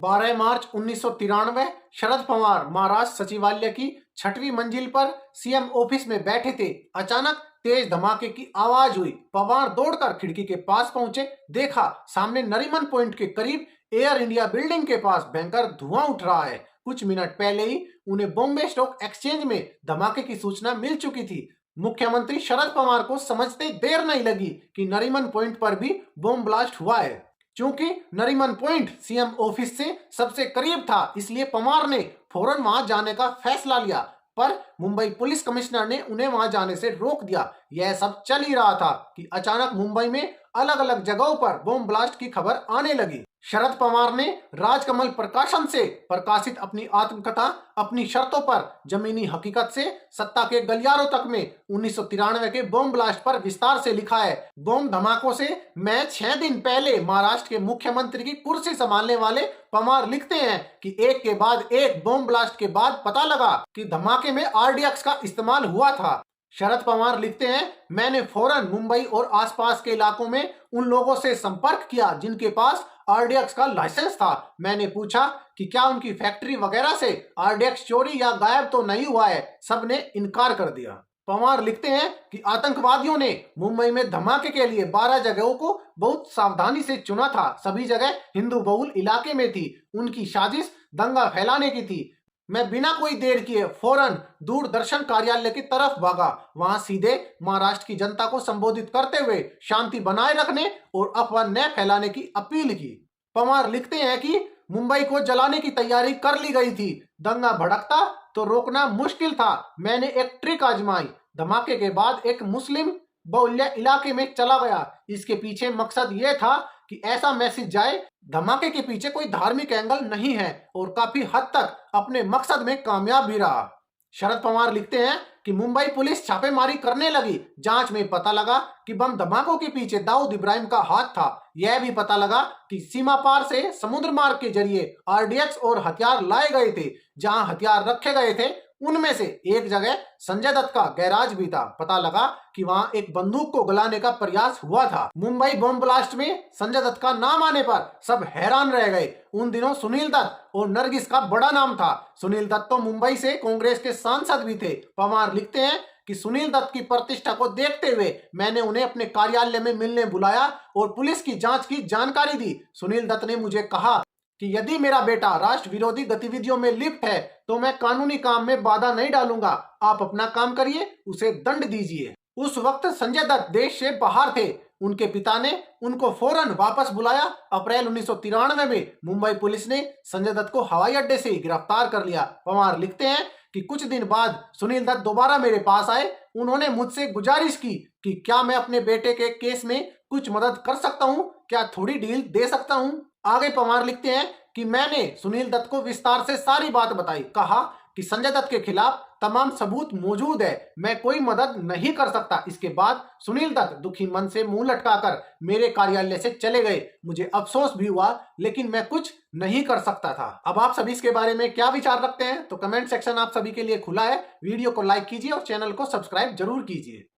12 मार्च 1993 शरद पवार महाराष्ट्र सचिवालय की 6वीं मंजिल पर सीएम ऑफिस में बैठे थे। अचानक तेज धमाके की आवाज हुई। पवार दौड़कर खिड़की के पास पहुंचे। देखा सामने नरीमन पॉइंट के करीब एयर इंडिया बिल्डिंग के पास भयंकर धुआं उठ रहा है। कुछ मिनट पहले ही उन्हें बॉम्बे स्टॉक एक्सचेंज में धमाके की सूचना मिल चुकी थी। मुख्यमंत्री शरद पवार को समझते देर नहीं लगी कि नरीमन पॉइंट पर भी बॉम्ब ब्लास्ट हुआ है। क्योंकि नरीमन पॉइंट सीएम ऑफिस से सबसे करीब था, इसलिए पवार ने फौरन वहां जाने का फैसला लिया। पर मुंबई पुलिस कमिश्नर ने उन्हें वहां जाने से रोक दिया। यह सब चल ही रहा था कि अचानक मुंबई में अलग अलग जगहों पर बॉम्ब ब्लास्ट की खबर आने लगी। शरद पवार ने राजकमल प्रकाशन से प्रकाशित अपनी आत्मकथा अपनी शर्तों पर जमीनी हकीकत से सत्ता के गलियारों तक में 1993 के बॉम्ब ब्लास्ट पर विस्तार से लिखा है। बॉम्ब धमाकों से मैं 6 दिन पहले महाराष्ट्र के मुख्यमंत्री की कुर्सी संभालने वाले पवार लिखते हैं कि एक के बाद एक बॉम्ब ब्लास्ट के बाद पता लगा कि धमाके में आरडीएक्स का इस्तेमाल हुआ था। शरद पवार लिखते हैं, मैंने फौरन मुंबई और आसपास के इलाकों में उन लोगों से संपर्क किया जिनके पास आरडीएक्स का लाइसेंस था। मैंने पूछा कि क्या उनकी फैक्ट्री वगैरह से आरडीएक्स चोरी या गायब तो नहीं हुआ है। सबने इनकार कर दिया। पवार लिखते हैं कि आतंकवादियों ने मुंबई में धमाके के लिए 12 जगहों को बहुत सावधानी से चुना था। सभी जगह हिंदू बहुल इलाके में थी। उनकी साजिश दंगा फैलाने की थी। मैं बिना कोई देर किए फौरन दूरदर्शन कार्यालय की तरफ भागा। वहां सीधे महाराष्ट्र की जनता को संबोधित करते हुए शांति बनाए रखने और अफवाह न फैलाने की अपील की। पवार लिखते हैं कि मुंबई को जलाने की तैयारी कर ली गई थी। दंगा भड़कता तो रोकना मुश्किल था। मैंने एक ट्रिक आजमाई। धमाके के बाद एक मुस्लिम बहुल्य इलाके में चला गया। इसके पीछे मकसद यह था कि ऐसा मैसेज जाए धमाके के पीछे कोई धार्मिक एंगल नहीं है, और काफी हद तक अपने मकसद में कामयाब भी रहा। शरद पवार लिखते हैं कि मुंबई पुलिस छापेमारी करने लगी। जांच में पता लगा कि बम धमाकों के पीछे दाऊद इब्राहिम का हाथ था। यह भी पता लगा कि सीमा पार से समुद्र मार्ग के जरिए आरडीएक्स और हथियार लाए गए थे। जहां हथियार रखे गए थे उनमें से एक जगह संजय दत्त का गैराज भी था। पता लगा कि वहां एक बंदूक को गलाने का प्रयास हुआ था। मुंबई बॉम्ब ब्लास्ट में संजय दत्त का नाम आने पर सब हैरान रह गए। उन दिनों सुनील दत्त और नरगिस का बड़ा नाम था। सुनील दत्त तो मुंबई से कांग्रेस के सांसद भी थे। पवार लिखते हैं कि सुनील दत्त की प्रतिष्ठा को देखते हुए मैंने उन्हें अपने कार्यालय में मिलने बुलाया और पुलिस की जांच की जानकारी दी। सुनील दत्त ने मुझे कहा कि यदि मेरा बेटा राष्ट्र विरोधी गतिविधियों में लिप्त है तो मैं कानूनी काम में बाधा नहीं डालूंगा। आप अपना काम करिए, उसे दंड दीजिए। उस वक्त संजय दत्त देश से बाहर थे। उनके पिता ने उनको फौरन वापस बुलाया। अप्रैल 1993 में मुंबई पुलिस ने संजय दत्त को हवाई अड्डे से गिरफ्तार कर लिया। पवार लिखते हैं कि कुछ दिन बाद सुनील दत्त दोबारा मेरे पास आए। उन्होंने मुझसे गुजारिश की कि क्या मैं अपने बेटे के केस में कुछ मदद कर सकता हूं, क्या थोड़ी डील दे सकता हूं। आगे पवार लिखते हैं कि मैंने सुनील दत्त को विस्तार से सारी बात बताई। कहा कि संजय दत्त के खिलाफ तमाम सबूत मौजूद है, मैं कोई मदद नहीं कर सकता। इसके बाद सुनील दत्त दुखी मन से मुंह लटकाकर मेरे कार्यालय से चले गए। मुझे अफसोस भी हुआ, लेकिन मैं कुछ नहीं कर सकता था। अब आप सभी इसके बारे में क्या विचार रखते हैं तो कमेंट सेक्शन आप सभी के लिए खुला है। वीडियो को लाइक कीजिए और चैनल को सब्सक्राइब जरूर कीजिए।